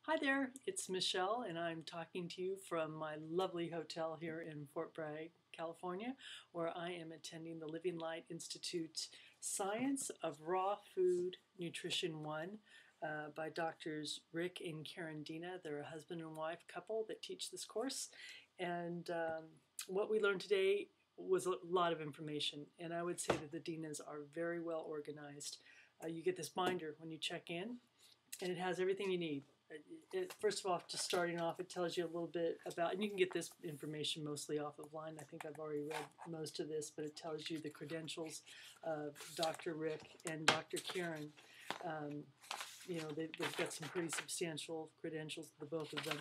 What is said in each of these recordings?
Hi there, it's Michelle, and I'm talking to you from my lovely hotel here in Fort Bragg, California, where I am attending the Living Light Institute Science of Raw Food Nutrition 1 by Doctors Rick and Karin Dina. They're a husband and wife couple that teach this course, and what we learned today was a lot of information, and I would say that the Dinas are very well organized. You get this binder when you check in, and it has everything you need. First of all, just starting off, it tells you a little bit about, and you can get this information mostly off of line. I think I've already read most of this, but it tells you the credentials of Dr. Rick and Dr. Karin. They've got some pretty substantial credentials, the both of them.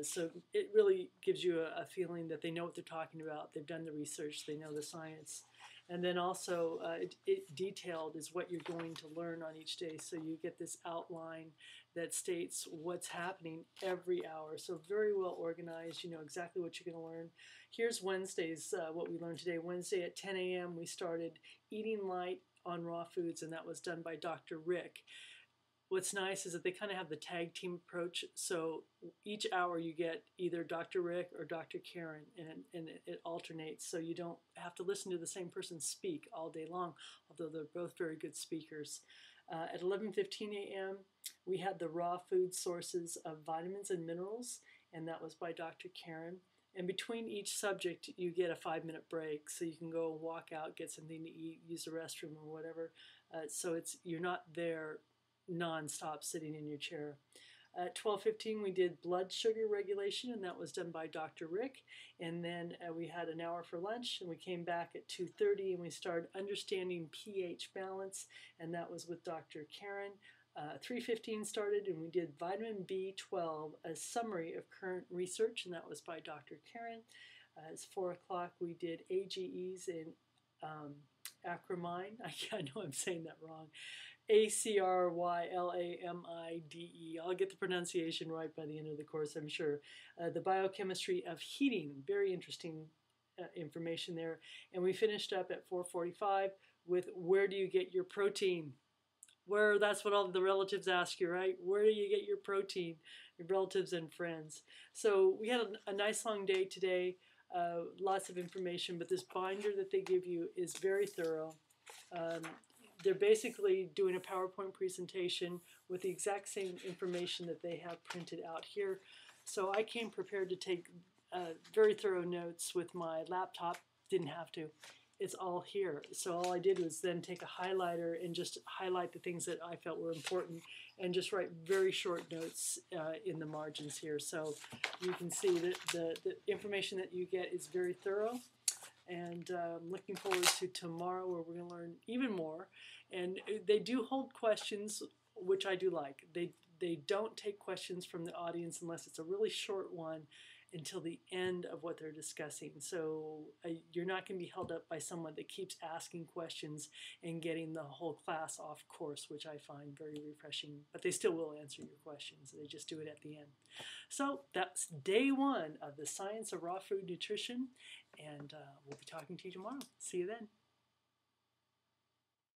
So it really gives you a feeling that they know what they're talking about. They've done the research. They know the science. And then also it detailed is what you're going to learn on each day. So you get this outline that states what's happening every hour. So very well organized. You know exactly what you're going to learn. Here's Wednesday's, what we learned today. Wednesday at 10 a.m. we started Eating Light on Raw Foods, and that was done by Dr. Rick. What's nice is that they kind of have the tag team approach. So each hour you get either Dr. Rick or Dr. Karin, and it alternates. So you don't have to listen to the same person speak all day long, although they're both very good speakers. At 11:15 a.m. we had the raw food sources of vitamins and minerals, and that was by Dr. Karin. And between each subject, you get a 5-minute break, so you can go walk out, get something to eat, use the restroom or whatever. So you're not there non-stop sitting in your chair. At 12:15 we did blood sugar regulation, and that was done by Dr. Rick. And then we had an hour for lunch, and we came back at 2:30 and we started understanding pH balance, and that was with Dr. Karin. 3:15 started and we did vitamin B12, a summary of current research, and that was by Dr. Karin. It's 4 o'clock we did AGEs and acromine. I know I'm saying that wrong. ACRYLAMIDE. I'll get the pronunciation right by the end of the course, I'm sure. The biochemistry of heating. Very interesting information there. And we finished up at 4:45 with where do you get your protein? That's what all the relatives ask you, right? Where do you get your protein? Your relatives and friends. So we had a nice long day today. Lots of information, but this binder that they give you is very thorough. They're basically doing a PowerPoint presentation with the exact same information that they have printed out here. So I came prepared to take very thorough notes with my laptop. Didn't have to. It's all here. So all I did was then take a highlighter and just highlight the things that I felt were important and just write very short notes in the margins here. So you can see that the information that you get is very thorough. And I'm looking forward to tomorrow where we're going to learn even more. And they do hold questions, which I do like. They don't take questions from the audience unless it's a really short one until the end of what they're discussing. So you're not going to be held up by someone that keeps asking questions and getting the whole class off course, which I find very refreshing. But they still will answer your questions. They just do it at the end. So that's day 1 of the Science of Raw Food Nutrition, and we'll be talking to you tomorrow. See you then.